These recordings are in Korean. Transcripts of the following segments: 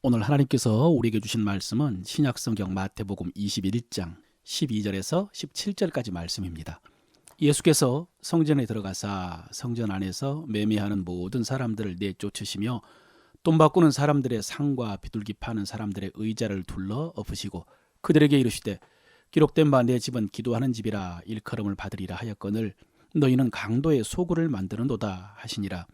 오늘 하나님께서 우리에게 주신 말씀은 신약성경 마태복음 21장 12절에서 17절까지 말씀입니다. 예수께서 성전에 들어가사 성전 안에서 매매하는 모든 사람들을 내쫓으시며 돈 바꾸는 사람들의 상과 비둘기 파는 사람들의 의자를 둘러 엎으시고 그들에게 이르시되 기록된 바 내 집은 기도하는 집이라 일컬음을 받으리라 하였거늘 너희는 강도의 소굴을 만드는도다 하시니라.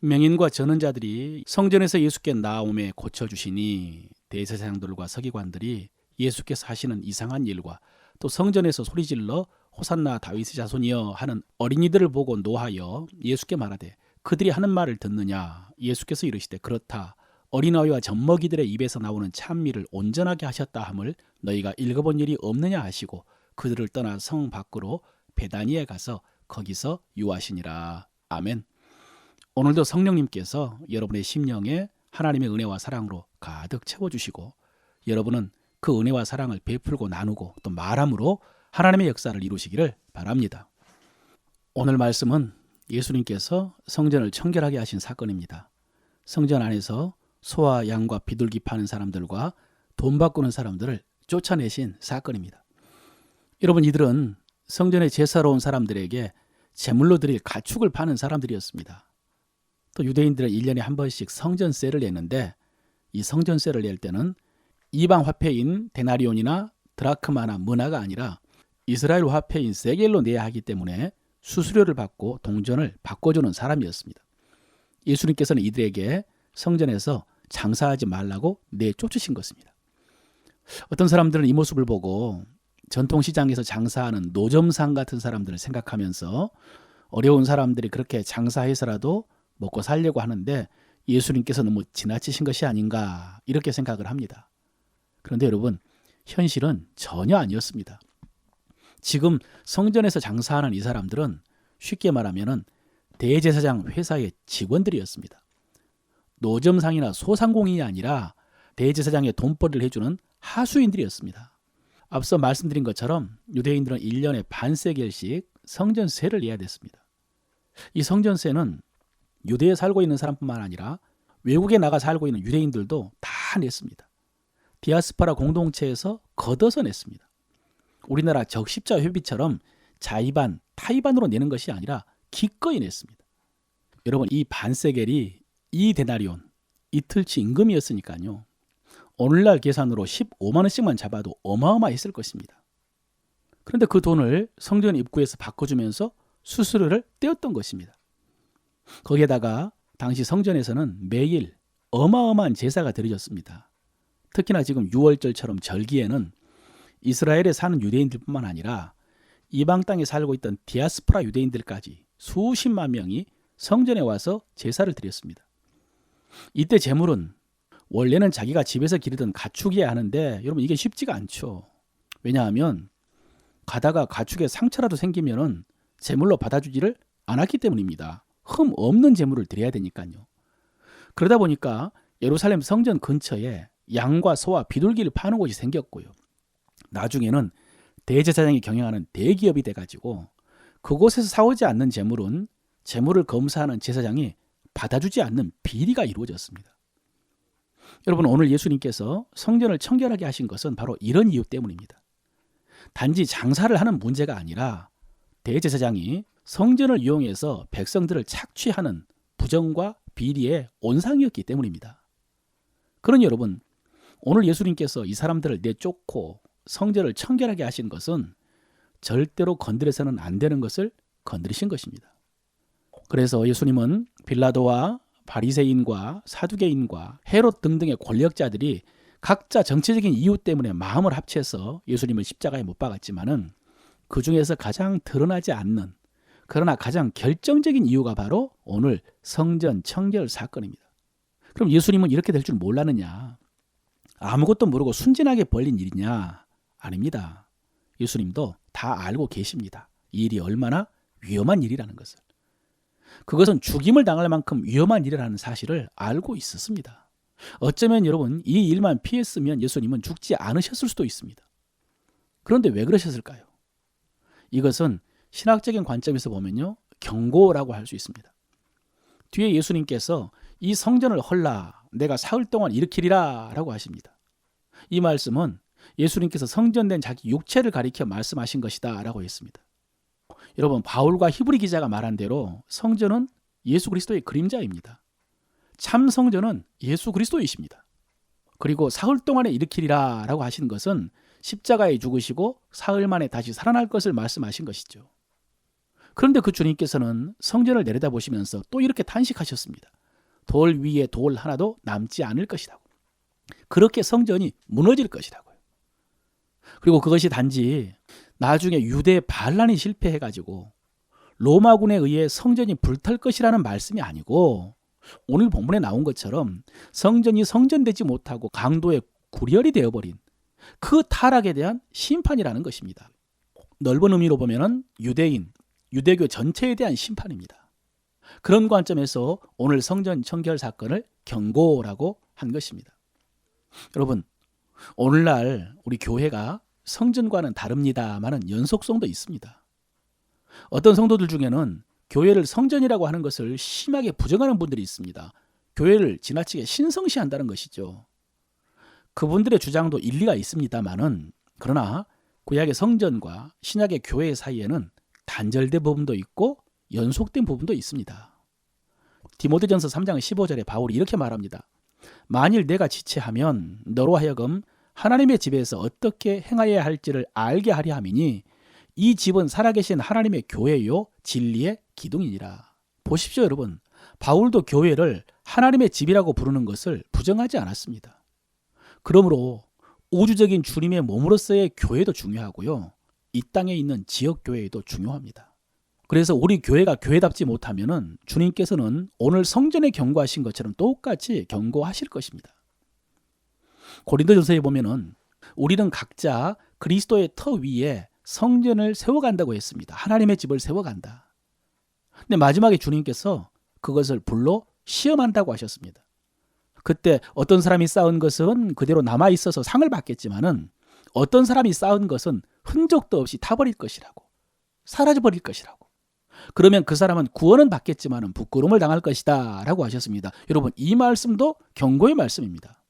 맹인과 전언자들이 성전에서 예수께 나옴에 고쳐주시니 대제사장들과 서기관들이 예수께서 하시는 이상한 일과 또 성전에서 소리질러 호산나 다윗의 자손이여 하는 어린이들을 보고 노하여 예수께 말하되 그들이 하는 말을 듣느냐. 예수께서 이르시되 그렇다. 어린아이와 젖먹이들의 입에서 나오는 찬미를 온전하게 하셨다 함을 너희가 읽어본 일이 없느냐 하시고 그들을 떠나 성 밖으로 베다니에 가서 거기서 유하시니라. 아멘. 오늘도 성령님께서 여러분의 심령에 하나님의 은혜와 사랑으로 가득 채워주시고 여러분은 그 은혜와 사랑을 베풀고 나누고 또 말함으로 하나님의 역사를 이루시기를 바랍니다. 오늘 말씀은 예수님께서 성전을 청결하게 하신 사건입니다. 성전 안에서 소와 양과 비둘기 파는 사람들과 돈 바꾸는 사람들을 쫓아내신 사건입니다. 여러분, 이들은 성전에 제사로 온 사람들에게 제물로 드릴 가축을 파는 사람들이었습니다. 또 유대인들은 1년에 한 번씩 성전세를 내는데 이 성전세를 낼 때는 이방 화폐인 데나리온이나 드라크마나 머나가 아니라 이스라엘 화폐인 세겔로 내야 하기 때문에 수수료를 받고 동전을 바꿔주는 사람이었습니다. 예수님께서는 이들에게 성전에서 장사하지 말라고 내쫓으신 것입니다. 어떤 사람들은 이 모습을 보고 전통시장에서 장사하는 노점상 같은 사람들을 생각하면서 어려운 사람들이 그렇게 장사해서라도 먹고 살려고 하는데 예수님께서 너무 지나치신 것이 아닌가 이렇게 생각을 합니다. 그런데 여러분, 현실은 전혀 아니었습니다. 지금 성전에서 장사하는 이 사람들은 쉽게 말하면 대제사장 회사의 직원들이었습니다. 노점상이나 소상공인이 아니라 대제사장의 돈벌이를 해주는 하수인들이었습니다. 앞서 말씀드린 것처럼 유대인들은 1년에 반세겔씩 성전세를 내야 됐습니다. 이 성전세는 유대에 살고 있는 사람뿐만 아니라 외국에 나가 살고 있는 유대인들도 다 냈습니다. 디아스포라 공동체에서 걷어서 냈습니다. 우리나라 적십자 회비처럼 자의반, 타의반으로 내는 것이 아니라 기꺼이 냈습니다. 여러분, 이 반세겔이 2데나리온, 이틀치 임금이었으니까요. 오늘날 계산으로 15만 원씩만 잡아도 어마어마했을 것입니다. 그런데 그 돈을 성전 입구에서 바꿔주면서 수수료를 떼었던 것입니다. 거기에다가 당시 성전에서는 매일 어마어마한 제사가 드려졌습니다. 특히나 지금 6월절처럼 절기에는 이스라엘에 사는 유대인들뿐만 아니라 이방 땅에 살고 있던 디아스포라 유대인들까지 수십만 명이 성전에 와서 제사를 드렸습니다. 이때 제물은 원래는 자기가 집에서 기르던 가축이어야 하는데 여러분, 이게 쉽지가 않죠. 왜냐하면 가다가 가축에 상처라도 생기면은 제물로 받아주지를 않았기 때문입니다. 흠 없는 제물을 드려야 되니까요. 그러다 보니까 예루살렘 성전 근처에 양과 소와 비둘기를 파는 곳이 생겼고요. 나중에는 대제사장이 경영하는 대기업이 돼가지고 그곳에서 사오지 않는 제물은 제물을 검사하는 제사장이 받아주지 않는 비리가 이루어졌습니다. 여러분, 오늘 예수님께서 성전을 청결하게 하신 것은 바로 이런 이유 때문입니다. 단지 장사를 하는 문제가 아니라 대제사장이 성전을 이용해서 백성들을 착취하는 부정과 비리의 온상이었기 때문입니다. 그러니 여러분, 오늘 예수님께서 이 사람들을 내쫓고 성전을 청결하게 하신 것은 절대로 건드려서는 안 되는 것을 건드리신 것입니다. 그래서 예수님은 빌라도와 바리새인과 사두개인과 헤롯 등등의 권력자들이 각자 정치적인 이유 때문에 마음을 합쳐서 예수님을 십자가에 못 박았지만은 그 중에서 가장 드러나지 않는, 그러나 가장 결정적인 이유가 바로 오늘 성전 청결 사건입니다. 그럼 예수님은 이렇게 될 줄 몰랐느냐? 아무것도 모르고 순진하게 벌린 일이냐? 아닙니다. 예수님도 다 알고 계십니다. 이 일이 얼마나 위험한 일이라는 것을. 그것은 죽임을 당할 만큼 위험한 일이라는 사실을 알고 있었습니다. 어쩌면 여러분, 이 일만 피했으면 예수님은 죽지 않으셨을 수도 있습니다. 그런데 왜 그러셨을까요? 이것은 신학적인 관점에서 보면요, 경고라고 할 수 있습니다. 뒤에 예수님께서 이 성전을 헐라 내가 사흘 동안 일으키리라 라고 하십니다. 이 말씀은 예수님께서 성전된 자기 육체를 가리켜 말씀하신 것이다 라고 했습니다. 여러분, 바울과 히브리 기자가 말한 대로 성전은 예수 그리스도의 그림자입니다. 참 성전은 예수 그리스도이십니다. 그리고 사흘 동안에 일으키리라 라고 하신 것은 십자가에 죽으시고 사흘 만에 다시 살아날 것을 말씀하신 것이죠. 그런데 그 주님께서는 성전을 내려다보시면서 또 이렇게 탄식하셨습니다. 돌 위에 돌 하나도 남지 않을 것이라고. 그렇게 성전이 무너질 것이라고요. 그리고 그것이 단지 나중에 유대 반란이 실패해가지고 로마군에 의해 성전이 불탈 것이라는 말씀이 아니고, 오늘 본문에 나온 것처럼 성전이 성전되지 못하고 강도의 구렬이 되어버린 그 타락에 대한 심판이라는 것입니다. 넓은 의미로 보면 유대인, 유대교 전체에 대한 심판입니다. 그런 관점에서 오늘 성전 청결 사건을 경고라고 한 것입니다. 여러분, 오늘날 우리 교회가 성전과는 다릅니다마는 연속성도 있습니다. 어떤 성도들 중에는 교회를 성전이라고 하는 것을 심하게 부정하는 분들이 있습니다. 교회를 지나치게 신성시한다는 것이죠. 그분들의 주장도 일리가 있습니다마는, 그러나 구약의 성전과 신약의 교회 사이에는 단절된 부분도 있고 연속된 부분도 있습니다. 디모데전서 3장 15절에 바울이 이렇게 말합니다. 만일 내가 지체하면 너로 하여금 하나님의 집에서 어떻게 행하여야 할지를 알게 하려 함이니 이 집은 살아계신 하나님의 교회요 진리의 기둥이니라. 보십시오 여러분, 바울도 교회를 하나님의 집이라고 부르는 것을 부정하지 않았습니다. 그러므로 우주적인 주님의 몸으로서의 교회도 중요하고요, 이 땅에 있는 지역교회도 중요합니다. 그래서 우리 교회가 교회답지 못하면은 주님께서는 오늘 성전에 경고하신 것처럼 똑같이 경고하실 것입니다. 고린도전서에 보면은 우리는 각자 그리스도의 터 위에 성전을 세워간다고 했습니다. 하나님의 집을 세워간다. 근데 마지막에 주님께서 그것을 불로 시험한다고 하셨습니다. 그때 어떤 사람이 쌓은 것은 그대로 남아있어서 상을 받겠지만은 어떤 사람이 쌓은 것은 흔적도 없이 타버릴 것이라고, 사라져버릴 것이라고. 그러면 그 사람은 구원은 받겠지만은 부끄러움을 당할 것이다 라고 하셨습니다. 여러분, 이 말씀도 경고의 말씀입니다.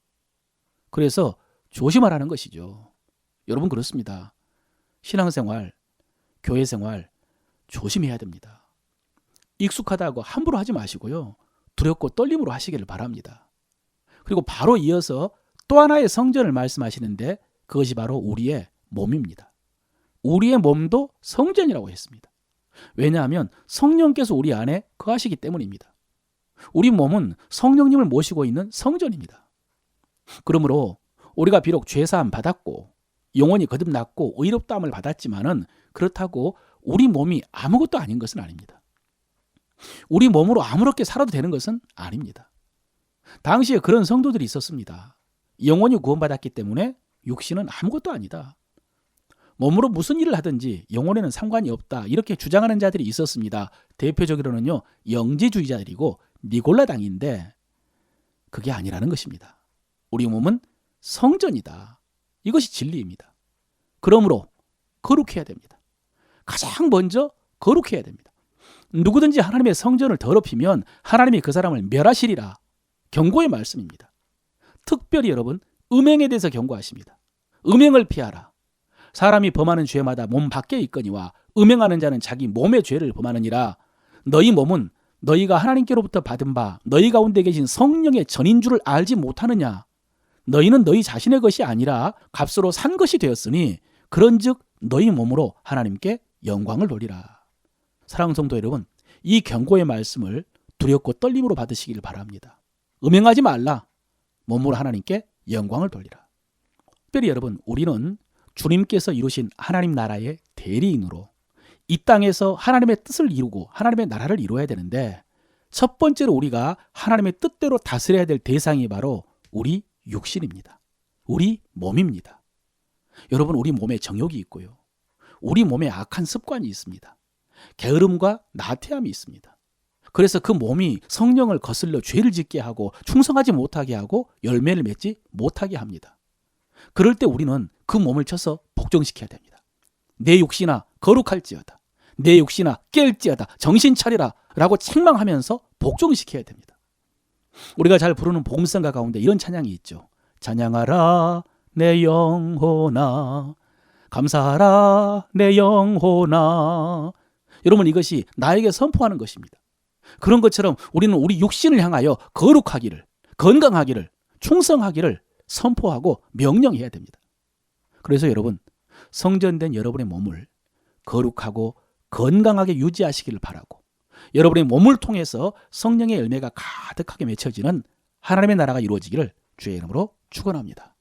그래서 조심하라는 것이죠. 여러분, 그렇습니다. 신앙생활, 교회생활 조심해야 됩니다. 익숙하다고 함부로 하지 마시고요, 두렵고 떨림으로 하시기를 바랍니다. 그리고 바로 이어서 또 하나의 성전을 말씀하시는데 그것이 바로 우리의 몸입니다. 우리의 몸도 성전이라고 했습니다. 왜냐하면 성령께서 우리 안에 거하시기 때문입니다. 우리 몸은 성령님을 모시고 있는 성전입니다. 그러므로 우리가 비록 죄사함 받았고 영혼이 거듭났고 의롭다함을 받았지만은 그렇다고 우리 몸이 아무것도 아닌 것은 아닙니다. 우리 몸으로 아무렇게 살아도 되는 것은 아닙니다. 당시에 그런 성도들이 있었습니다. 영혼이 구원받았기 때문에 육신은 아무것도 아니다. 몸으로 무슨 일을 하든지 영혼에는 상관이 없다, 이렇게 주장하는 자들이 있었습니다. 대표적으로는요, 영지주의자들이고 니골라당인데 그게 아니라는 것입니다. 우리 몸은 성전이다. 이것이 진리입니다. 그러므로 거룩해야 됩니다. 가장 먼저 거룩해야 됩니다. 누구든지 하나님의 성전을 더럽히면 하나님이 그 사람을 멸하시리라. 경고의 말씀입니다. 특별히 여러분, 음행에 대해서 경고하십니다. 음행을 피하라. 사람이 범하는 죄마다 몸 밖에 있거니와 음행하는 자는 자기 몸의 죄를 범하느니라. 너희 몸은 너희가 하나님께로부터 받은 바 너희 가운데 계신 성령의 전인 줄을 알지 못하느냐. 너희는 너희 자신의 것이 아니라 값으로 산 것이 되었으니 그런즉 너희 몸으로 하나님께 영광을 돌리라. 사랑하는 성도 여러분, 이 경고의 말씀을 두렵고 떨림으로 받으시길 바랍니다. 음행하지 말라. 몸으로 하나님께 영광을 돌리라. 특별히 여러분, 우리는 주님께서 이루신 하나님 나라의 대리인으로 이 땅에서 하나님의 뜻을 이루고 하나님의 나라를 이루어야 되는데, 첫 번째로 우리가 하나님의 뜻대로 다스려야 될 대상이 바로 우리 육신입니다. 우리 몸입니다. 여러분, 우리 몸에 정욕이 있고요, 우리 몸에 악한 습관이 있습니다. 게으름과 나태함이 있습니다. 그래서 그 몸이 성령을 거슬러 죄를 짓게 하고 충성하지 못하게 하고 열매를 맺지 못하게 합니다. 그럴 때 우리는 그 몸을 쳐서 복종시켜야 됩니다. 내 육신아 거룩할지어다, 내 육신아 깰지어다, 정신 차리라 라고 책망하면서 복종시켜야 됩니다. 우리가 잘 부르는 복음성가 가운데 이런 찬양이 있죠. 찬양하라 내 영혼아, 감사하라 내 영혼아. 여러분, 이것이 나에게 선포하는 것입니다. 그런 것처럼 우리는 우리 육신을 향하여 거룩하기를, 건강하기를, 충성하기를 선포하고 명령해야 됩니다. 그래서 여러분, 성전된 여러분의 몸을 거룩하고 건강하게 유지하시기를 바라고, 여러분의 몸을 통해서 성령의 열매가 가득하게 맺혀지는 하나님의 나라가 이루어지기를 주의 이름으로 축원합니다.